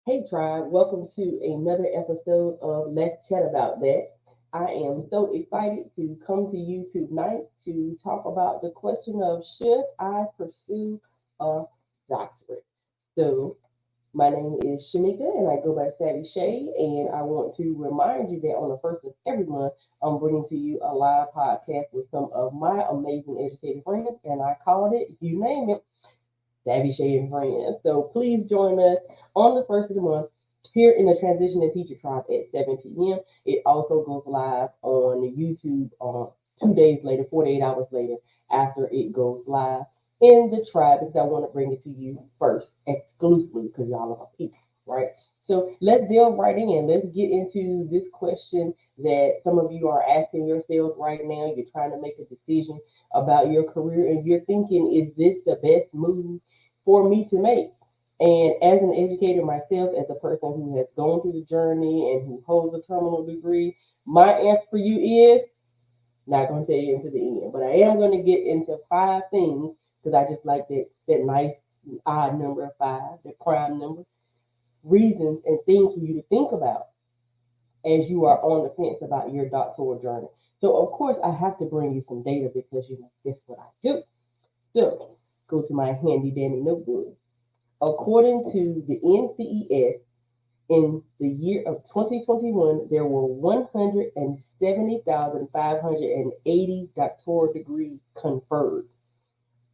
Hey Tribe, welcome to another episode of Let's Chat About That. I am so excited to come to you tonight to talk about the question of should I pursue a doctorate? So, my name is Shamika and I go by Savvy Shay, and I want to remind you that on the first of every month, I'm bringing to you a live podcast with some of my amazing educated friends, and I called it, you name it, Savvy Shade and Friends. So please join us on the first of the month here in the Transition and Teacher Tribe at 7 p.m. It also goes live on YouTube 2 days later, 48 hours later after it goes live in the tribe because I want to bring it to you first exclusively because y'all are my people, right? So let's delve right in. Let's get into this question that some of you are asking yourselves right now. You're trying to make a decision about your career and you're thinking, is this the best move for me to make? And as an educator myself, as a person who has gone through the journey and who holds a terminal degree, my answer for you is not going to tell you into the end, but I am going to get into five things because I just like that nice odd number of five, that prime number, reasons and things for you to think about as you are on the fence about your doctoral journey. So of course I have to bring you some data because that's what I do. So go to my handy dandy notebook. According to the NCES, in the year of 2021, there were 170,580 doctoral degrees conferred.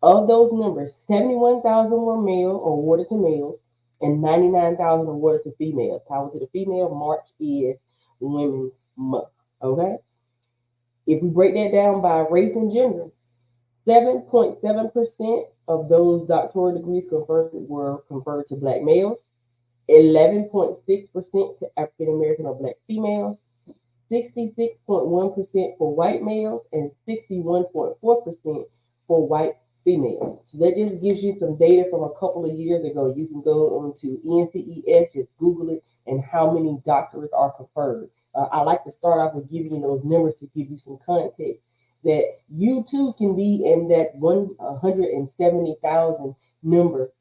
Of those numbers, 71,000 were male or awarded to males, and 99,000 awarded to females. Power to the female. March is Women's Month. Okay? If we break that down by race and gender, 7.7% of those doctoral degrees conferred were conferred to black males, 11.6% to African American or black females, 66.1% for white males, and 61.4% for white females. So that just gives you some data from a couple of years ago. You can go on to NCES, just Google it, and how many doctorates are conferred. I like to start off with giving you those numbers to give you some context that you too can be in that 170,000 number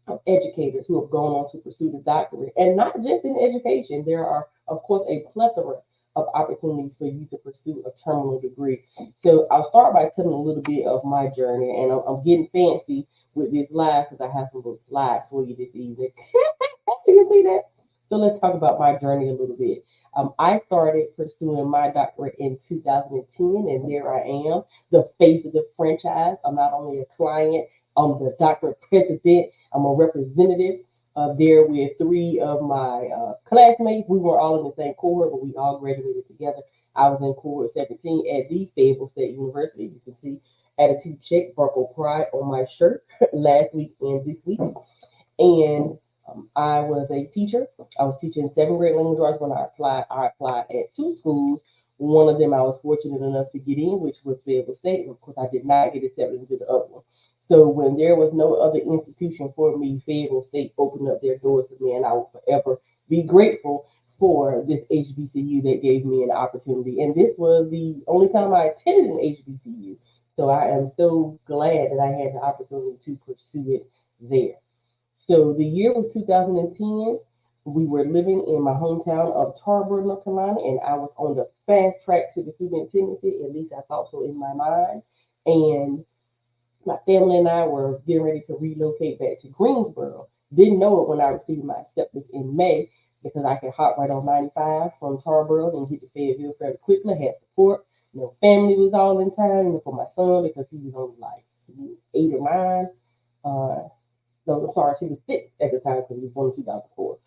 of educators who have gone on to pursue the doctorate. And not just in education, there are, of course, a plethora of opportunities for you to pursue a terminal degree. So I'll start by telling a little bit of my journey, and I'm getting fancy with this live because I have some little slides for you this evening. Do you see that? So let's talk about my journey a little bit. I started pursuing my doctorate in 2010, and there I am, the face of the franchise. I'm not only a client, I'm the doctorate president, I'm a representative there with three of my classmates. We were all in the same cohort, but we all graduated together. I was in cohort 17 at the Fayetteville State University. You can see attitude check, Buckle Pride on my shirt last week and this week. And I was a teacher. I was teaching seventh grade language arts when I applied. I applied at two schools. One of them I was fortunate enough to get in, which was Fayetteville State. Of course, I did not get accepted into the other one. So when there was no other institution for me, Fayetteville State opened up their doors for me, and I will forever be grateful for this HBCU that gave me an opportunity. And this was the only time I attended an HBCU. So I am so glad that I had the opportunity to pursue it there. So the year was 2010. We were living in my hometown of Tarboro, North Carolina, and I was on the fast track to the superintendency. At least I thought so in my mind. And my family and I were getting ready to relocate back to Greensboro. Didn't know it when I received my acceptance in May because I could hop right on 95 from Tarboro and get to Fayetteville fairly quickly. Had support. Family was all in town, for my son because he was only like 8 or 9. No, I'm sorry, she was 6 at the time because he was born in 2004.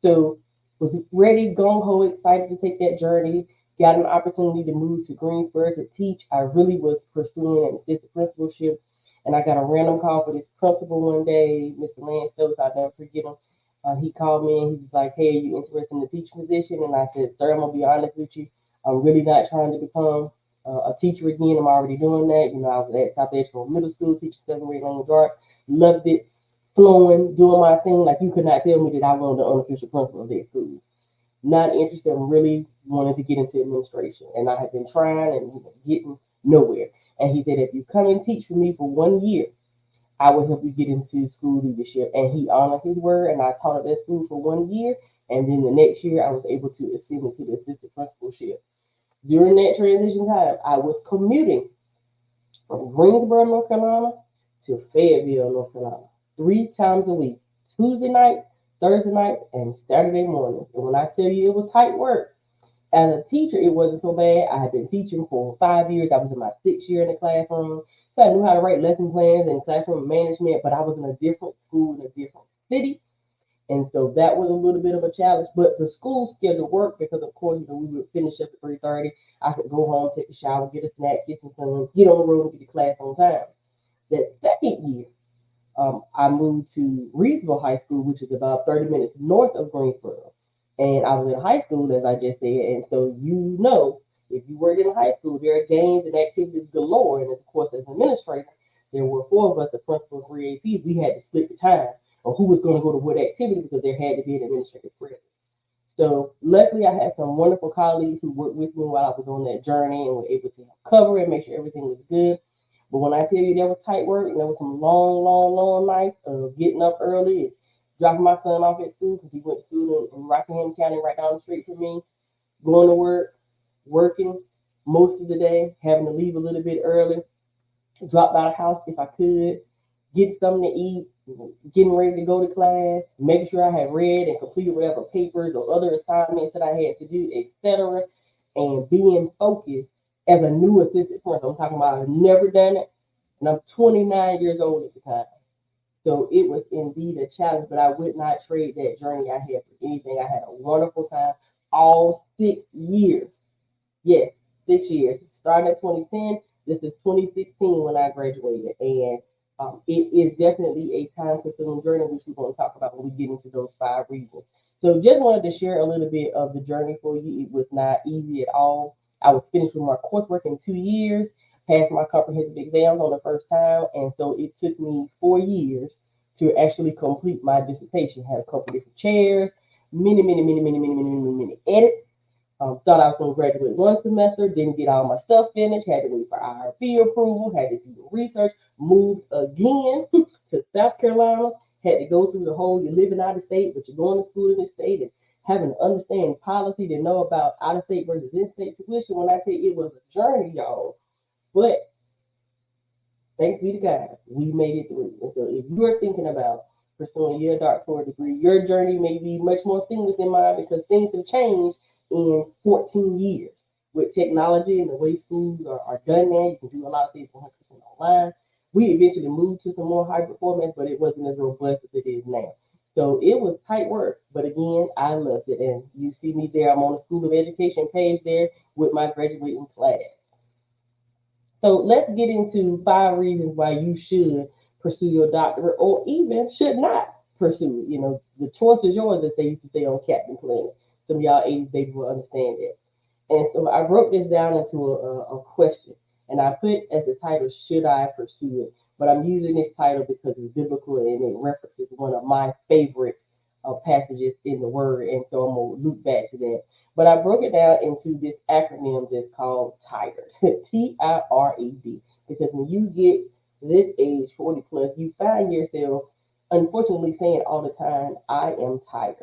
So was ready, gung ho, excited to take that journey. Got an opportunity to move to Greensboro to teach. I really was pursuing an assistant principalship, and I got a random call for this principal one day, Mr. Lance Stokes. I'll never forget him. He called me and he was like, "Hey, are you interested in the teaching position?" And I said, "Sir, I'm gonna be honest with you. I'm really not trying to become a teacher again. I'm already doing that. I was at South Edgewood Middle School teaching seventh grade language arts. Loved it, flowing, doing my thing. Like you could not tell me that I wanted the unofficial principal of that school. Not interested. I really wanted to get into administration, and I had been trying and getting nowhere. And he said, if you come and teach for me for one year, I would help you get into school leadership. And he honored his word, and I taught at that school for 1 year. And then the next year, I was able to ascend into the assistant principalship. During that transition time, I was commuting from Greensboro, North Carolina to Fayetteville, North Carolina, 3 times a week, Tuesday night, Thursday night, and Saturday morning. And when I tell you it was tight work, as a teacher, it wasn't so bad. I had been teaching for 5 years. I was in my 6th year in the classroom. So I knew how to write lesson plans and classroom management, but I was in a different school in a different city. And so that was a little bit of a challenge. But the school schedule worked because, of course, we would finish up at 3:30. I could go home, take a shower, get a snack, get some sun, get on the road and get to class on time. That second year, I moved to Reedsville High School, which is about 30 minutes north of Greensboro. And I was in high school, as I just said. And so, if you work in high school, there are games and activities galore. And of course, as an administrator, there were 4 of us, the principal and 3 APs. We had to split the time of who was going to go to what activity because there had to be an administrative presence. So luckily, I had some wonderful colleagues who worked with me while I was on that journey and were able to cover and make sure everything was good. But when I tell you there was tight work and there was some long, long, long nights of getting up early and dropping my son off at school because he went to school in Rockingham County right down the street from me, going to work, working most of the day, having to leave a little bit early, drop by the house if I could, get something to eat, getting ready to go to class, making sure I had read and completed whatever papers or other assignments that I had to do, etc. And being focused as a new assistant principal. I'm talking about I've never done it, and I'm 29 years old at the time. So it was indeed a challenge, but I would not trade that journey I had for anything. I had a wonderful time all 6 years. Yes, 6 years. Starting at 2010, this is 2016 when I graduated. And it is definitely a time-consuming journey, which we're going to talk about when we get into those 5 reasons. So just wanted to share a little bit of the journey for you. It was not easy at all. I was finished with my coursework in 2 years, passed my comprehensive exams on the first time, and so it took me 4 years to actually complete my dissertation. Had a couple different chairs, many edits. Thought I was going to graduate one semester, didn't get all my stuff finished, had to wait for IRB approval, had to do the research, moved again to South Carolina, had to go through the whole you're living out of state, but you're going to school in the state and having to understand policy to know about out of state versus in state tuition. When I tell you it was a journey, y'all. But thanks be to God, we made it through. And so if you're thinking about pursuing your doctoral degree, your journey may be much more seamless than mine because things have changed in 14 years with technology and the way schools are done now. You can do a lot of things 100% online. We eventually moved to some more hybrid formats, but it wasn't as robust as it is now. So it was tight work, but again, I loved it. And you see me there. I'm on the School of Education page there with my graduating class. So let's get into 5 reasons why you should pursue your doctorate or even should not pursue. The choice is yours, as they used to say on Captain Planet. Some of y'all 80s babies will understand that. And so I broke this down into a question, and I put as the title, should I pursue it? But I'm using this title because it's biblical and it references one of my favorite passages in the Word, and so I'm going to loop back to that. But I broke it down into this acronym that's called TIRED, TIRED, because when you get this age, 40 plus, you find yourself, unfortunately, saying all the time, I am tired.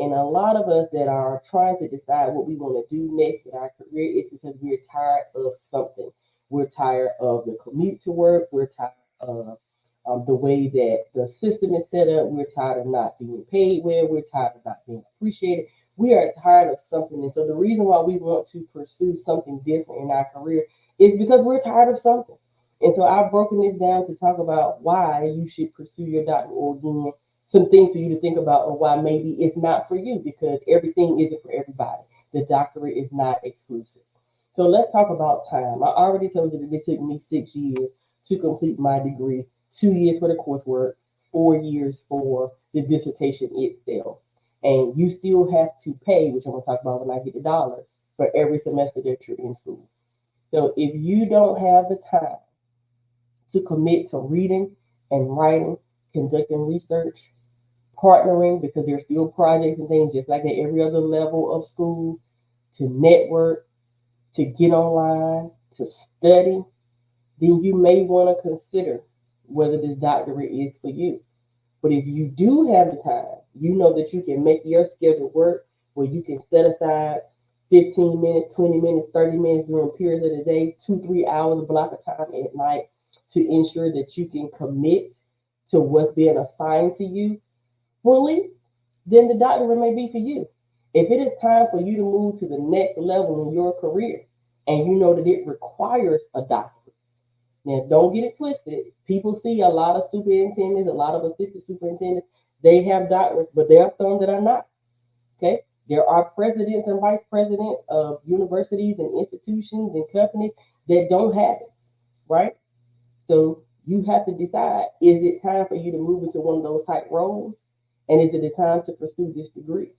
And a lot of us that are trying to decide what we want to do next with our career is because we're tired of something. We're tired of the commute to work. We're tired of the way that the system is set up. We're tired of not being paid well. We're tired of not being appreciated. We are tired of something. And so the reason why we want to pursue something different in our career is because we're tired of something. And so I've broken this down to talk about why you should pursue your doctorate, or again, some things for you to think about, or why maybe it's not for you, because everything isn't for everybody. The doctorate is not exclusive. So let's talk about time. I already told you that it took me 6 years to complete my degree, 2 years for the coursework, 4 years for the dissertation itself. And you still have to pay, which I'm going to talk about when I get the dollars, for every semester that you're in school. So if you don't have the time to commit to reading and writing, conducting research, partnering, because there's still projects and things just like at every other level of school, to network, to get online, to study, then you may want to consider whether this doctorate is for you. But if you do have the time, you know that you can make your schedule work where you can set aside 15 minutes, 20 minutes, 30 minutes during periods of the day, 2, 3 hours block of time at night to ensure that you can commit to what's being assigned to you fully, then the doctorate may be for you. If it is time for you to move to the next level in your career and you know that it requires a doctorate, now don't get it twisted. People see a lot of superintendents, a lot of assistant superintendents, they have doctorates, but there are some that are not. Okay. There are presidents and vice presidents of universities and institutions and companies that don't have it, right? So you have to decide, is it time for you to move into one of those type roles? And is it the time to pursue this degree?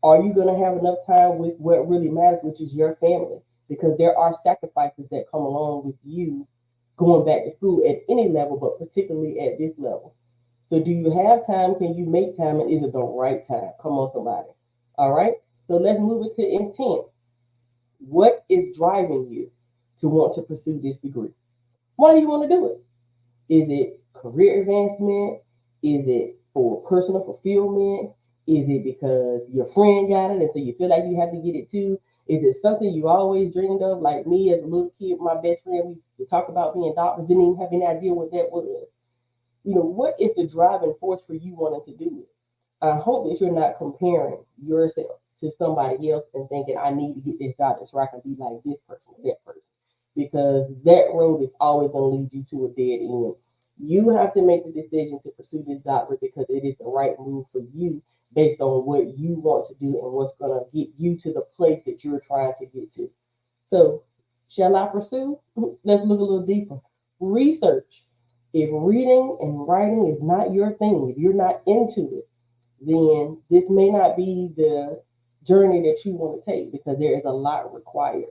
Are you going to have enough time with what really matters, which is your family? Because there are sacrifices that come along with you going back to school at any level, but particularly at this level. So do you have time? Can you make time? And is it the right time? Come on, somebody. All right. So let's move it to intent. What is driving you to want to pursue this degree? Why do you want to do it? Is it career advancement? Is it for personal fulfillment? Is it because your friend got it and so you feel like you have to get it too? Is it something you always dreamed of? Like me as a little kid, my best friend, we used to talk about being doctors, didn't even have any idea what that was. What is the driving force for you wanting to do it? I hope that you're not comparing yourself to somebody else and thinking, I need to get this doctor so I can be like this person or that person. Because that road is always going to lead you to a dead end. You have to make the decision to pursue this doctorate because it is the right move for you based on what you want to do and what's going to get you to the place that you're trying to get to. So, shall I pursue? Let's look a little deeper. Research. If reading and writing is not your thing, if you're not into it, then this may not be the journey that you want to take because there is a lot required.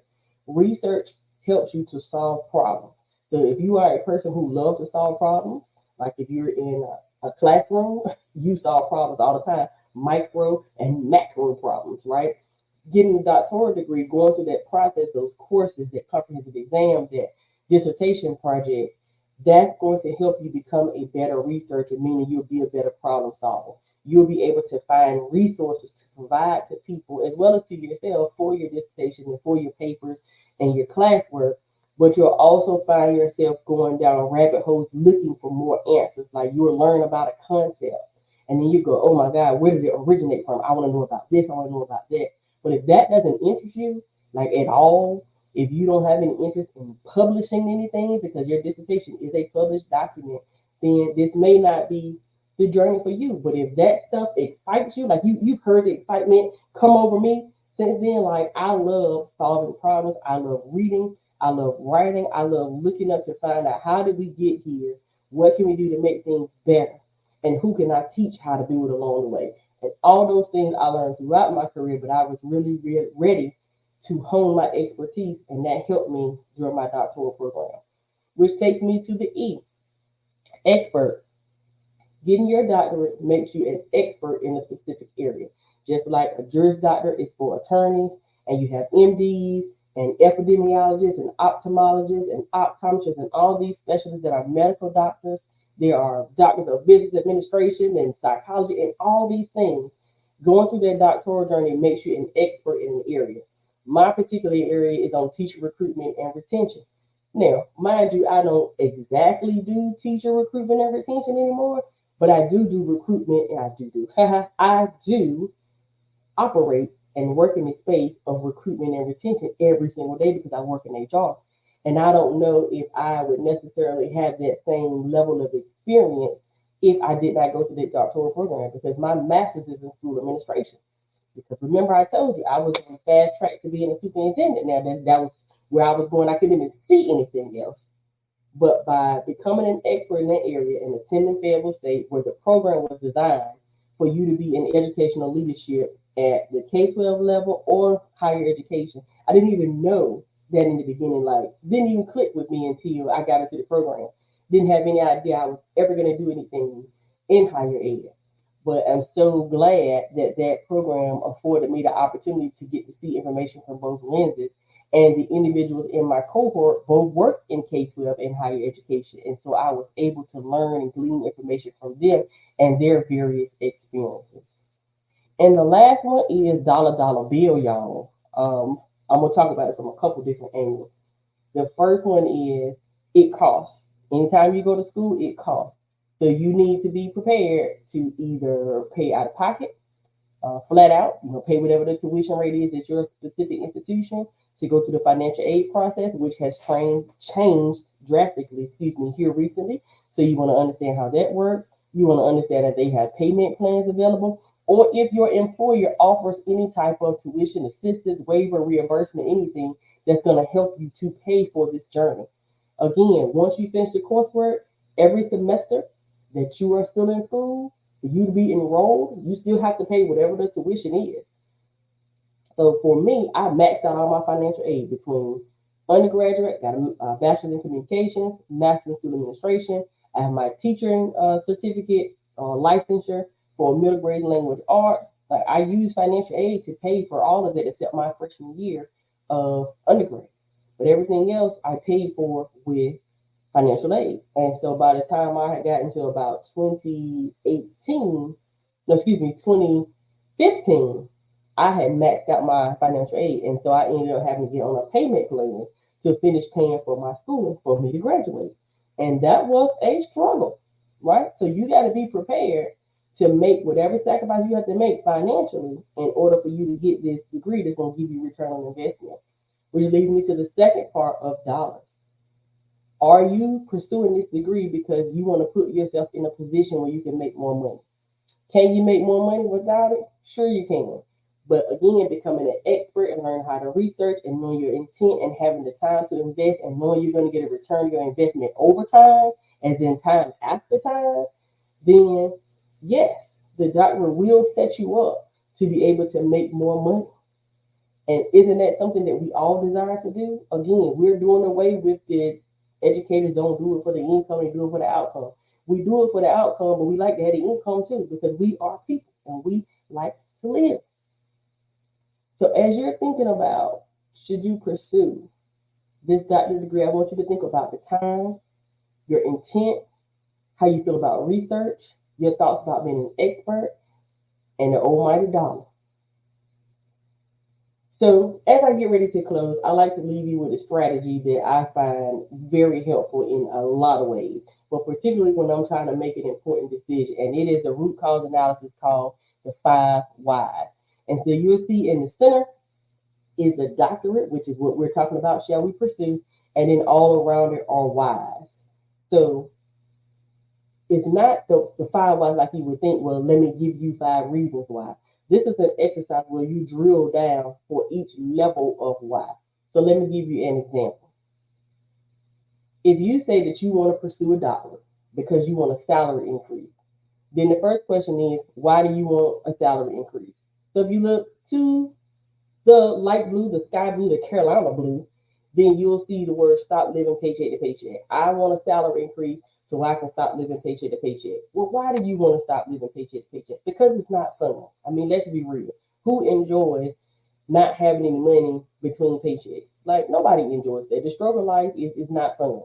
Research helps you to solve problems. So if you are a person who loves to solve problems, like if you're in a classroom, you solve problems all the time, micro and macro problems, right? Getting a doctoral degree, going through that process, those courses, that comprehensive exam, that dissertation project, that's going to help you become a better researcher, meaning you'll be a better problem solver. You'll be able to find resources to provide to people as well as to yourself for your dissertation and for your papers and your classwork. But you'll also find yourself going down rabbit holes looking for more answers. Like you'll learn about a concept and then you go, oh my God, where did it originate from? I want to know about this, I want to know about that. But if that doesn't interest you, like at all, if you don't have any interest in publishing anything because your dissertation is a published document, then this may not be the journey for you. But if that stuff excites you, like you've heard the excitement come over me since then, like I love solving problems, I love reading, I love writing, I love looking up to find out how did we get here, what can we do to make things better, and who can I teach how to do it along the way. And all those things I learned throughout my career, but I was really ready to hone my expertise, and that helped me during my doctoral program. Which takes me to the E, expert. Getting your doctorate makes you an expert in a specific area. Just like a Juris Doctor is for attorneys, and you have MDs and epidemiologists and ophthalmologists and optometrists and all these specialists that are medical doctors. There are doctors of business administration and psychology and all these things. Going through that doctoral journey makes you an expert in an area. My particular area is on teacher recruitment and retention. Now, mind you, I don't exactly do teacher recruitment and retention anymore, but I do recruitment and I do operate and work in the space of recruitment and retention every single day because I work in HR. And I don't know if I would necessarily have that same level of experience if I did not go to the doctoral program because my master's is in school administration. Because remember, I told you I was on fast track to being a superintendent. Now that was where I was going. I couldn't even see anything else. But by becoming an expert in that area and attending Fayetteville State, where the program was designed for you to be in educational leadership at the K-12 level or higher education, I didn't even know that in the beginning. Like, didn't even click with me until I got into the program. Didn't have any idea I was ever going to do anything in higher ed. But I'm so glad that that program afforded me the opportunity to get to see information from both lenses And the individuals in my cohort both work in K-12 and higher education. And so I was able to learn and glean information from them and their various experiences. And the last one is dollar bill, y'all. I'm gonna talk about it from a couple different angles. The first one is it costs. Anytime you go to school, it costs. So you need to be prepared to either pay out of pocket, flat out, pay whatever the tuition rate is at your specific institution to go through the financial aid process, which has changed drastically, here recently. So you want to understand how that works. You want to understand that they have payment plans available, or if your employer offers any type of tuition assistance, waiver, reimbursement, anything that's going to help you to pay for this journey. Again, once you finish the coursework, every semester that you are still in school, for you to be enrolled, you still have to pay whatever the tuition is. So for me, I maxed out all my financial aid between undergraduate, got a bachelor's in communications, master's in student administration. I have my teaching certificate, licensure for middle grade language arts. Like I use financial aid to pay for all of it except my freshman year of undergrad. But everything else I paid for with financial aid. And so by the time I had gotten to about 2015, I had maxed out my financial aid. And so I ended up having to get on a payment plan to finish paying for my schooling for me to graduate. And that was a struggle, right? So you got to be prepared to make whatever sacrifice you have to make financially in order for you to get this degree that's going to give you return on investment. Which leads me to the second part of dollars. Are you pursuing this degree because you want to put yourself in a position where you can make more money? Can you make more money without it? Sure you can. But again, becoming an expert and learning how to research and knowing your intent and having the time to invest and knowing you're going to get a return on your investment over time, as in time after time, then yes, the doctor will set you up to be able to make more money. And isn't that something that we all desire to do? Again, we're doing away with the educators don't do it for the income, they do it for the outcome. We do it for the outcome, but we like to have the income too because we are people and we like to live. So as you're thinking about should you pursue this doctorate degree, I want you to think about the time, your intent, how you feel about research, your thoughts about being an expert, and the almighty dollar. So as I get ready to close, I like to leave you with a strategy that I find very helpful in a lot of ways, but particularly when I'm trying to make an important decision. And it is a root cause analysis called the 5 whys. And so you'll see in the center is the doctorate, which is what we're talking about, shall we pursue? And then all around it are whys. So it's not the 5 whys like you would think, well, let me give you 5 reasons why. This is an exercise where you drill down for each level of why. So let me give you an example. If you say that you want to pursue a doctorate because you want a salary increase, then the first question is, why do you want a salary increase? So if you look to the light blue, the sky blue, the Carolina blue, then you'll see the word stop living paycheck to paycheck. I want a salary increase so I can stop living paycheck to paycheck. Well, why do you want to stop living paycheck to paycheck? Because it's not fun. I mean, let's be real. Who enjoys not having any money between paychecks? Like, nobody enjoys that. The struggle life is not fun.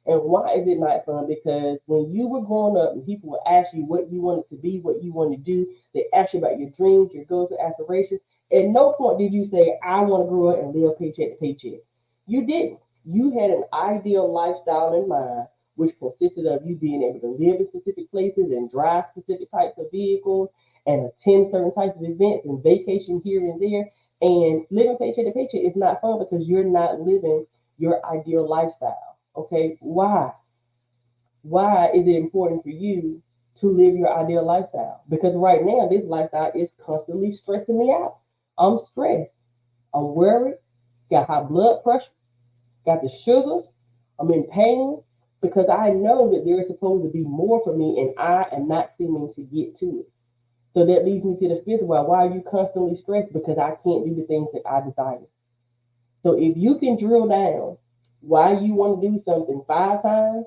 And why is it not fun? Because when you were growing up and people would ask you what you wanted to be, what you wanted to do, they ask you about your dreams, your goals, your aspirations. At no point did you say, I want to grow up and live paycheck to paycheck. You didn't. You had an ideal lifestyle in mind, which consisted of you being able to live in specific places and drive specific types of vehicles and attend certain types of events and vacation here and there. And living paycheck to paycheck is not fun because you're not living your ideal lifestyle. Okay, why? Why is it important for you to live your ideal lifestyle? Because right now, this lifestyle is constantly stressing me out. I'm stressed. I'm worried. Got high blood pressure. Got the sugars. I'm in pain because I know that there is supposed to be more for me and I am not seeming to get to it. So that leads me to the fifth one. Why are you constantly stressed? Because I can't do the things that I desire. So if you can drill down why you want to do something 5 times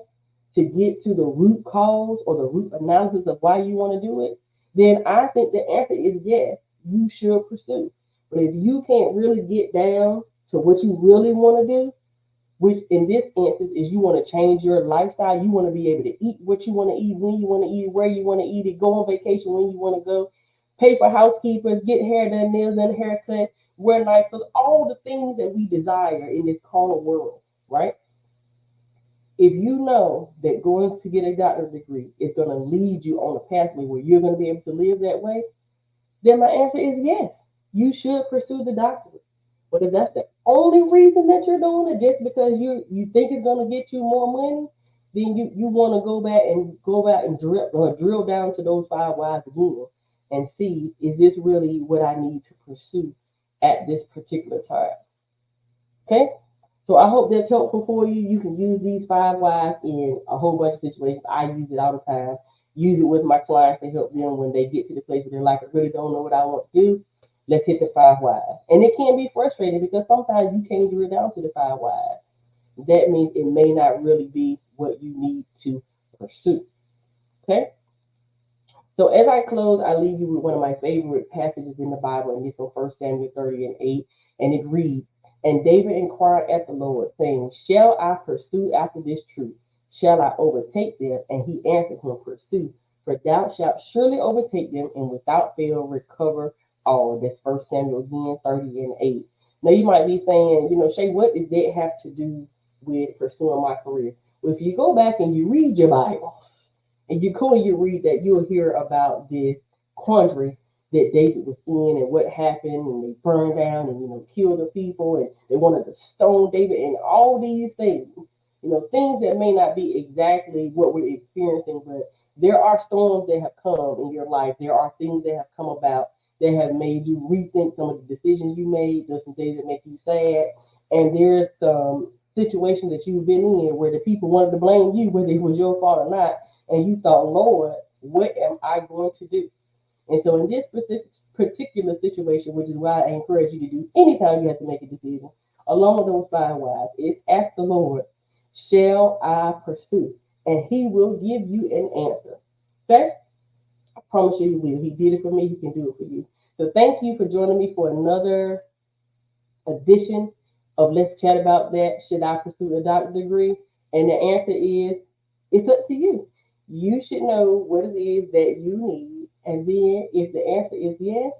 to get to the root cause or the root analysis of why you want to do it, then I think the answer is yes, you should pursue. But if you can't really get down So what you really want to do, which in this instance is you want to change your lifestyle. You want to be able to eat what you want to eat, when you want to eat it, where you want to eat it, go on vacation when you want to go, pay for housekeepers, get hair done, nails done, haircut, wear nice clothes, all the things that we desire in this carnal world, right? If you know that going to get a doctorate degree is going to lead you on a pathway where you're going to be able to live that way, then my answer is yes. You should pursue the doctorate. But if that's the only reason that you're doing it, just because you think it's going to get you more money, then you want to go back and drill down to those five whys again and see, is this really what I need to pursue at this particular time? Okay. So I hope that's helpful for you. You can use these five whys in a whole bunch of situations. I use it all the time. Use it with my clients to help them when they get to the place where they're like, I really don't know what I want to do. Let's hit the five whys. And it can be frustrating because sometimes you can't drill down to the five whys. That means it may not really be what you need to pursue. Okay? So as I close, I leave you with one of my favorite passages in the Bible, and this from 1 Samuel 30 and 8, and it reads, And David inquired at the Lord, saying, Shall I pursue after this truth? Shall I overtake them? And he answered him, Pursue, for thou shalt surely overtake them, and without fail recover all. That's 1 Samuel again, 30 and 8. Now you might be saying, Shay, what does that have to do with pursuing my career? Well, if you go back and you read your Bibles, and you go and you read that, you'll hear about this quandary that David was in and what happened, and they burned down and killed the people, and they wanted to stone David, and all these things. Things that may not be exactly what we're experiencing, but there are storms that have come in your life. There are things that have come about that have made you rethink some of the decisions you made. There's some things that make you sad, and there's some situations that you've been in where the people wanted to blame you, whether it was your fault or not. And you thought, Lord, what am I going to do? And so in this particular situation, which is why I encourage you to do anytime you have to make a decision, along with those five whys, is ask the Lord, shall I pursue? And he will give you an answer. Okay? I promise you he will. He did it for me. He can do it for you. So thank you for joining me for another edition of Let's Chat About That. Should I pursue a doctorate degree? And the answer is, it's up to you. You should know what it is that you need. And then if the answer is yes,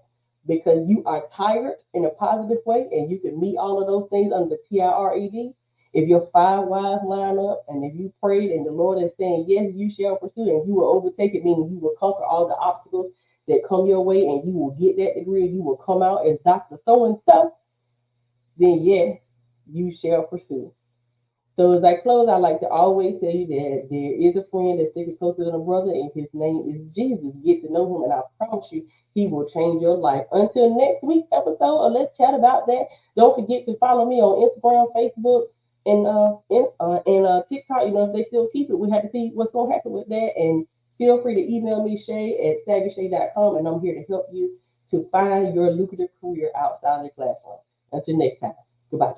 because you are tired in a positive way and you can meet all of those things under TIRED, if your five whys line up and if you prayed and the Lord is saying, yes, you shall pursue and you will overtake it, meaning you will conquer all the obstacles that come your way and you will get that degree and you will come out as Dr. So-and-so, then yes, you shall pursue. So as I close, I like to always tell you that there is a friend that's sticking closer than a brother, and his name is Jesus. Get to know him, and I promise you, he will change your life. Until next week's episode of Let's Chat About That, don't forget to follow me on Instagram, Facebook, and TikTok. If they still keep it, we have to see what's going to happen with that. And feel free to email me, Shay, at saggyshay.com, and I'm here to help you to find your lucrative career outside the classroom. Until next time, goodbye.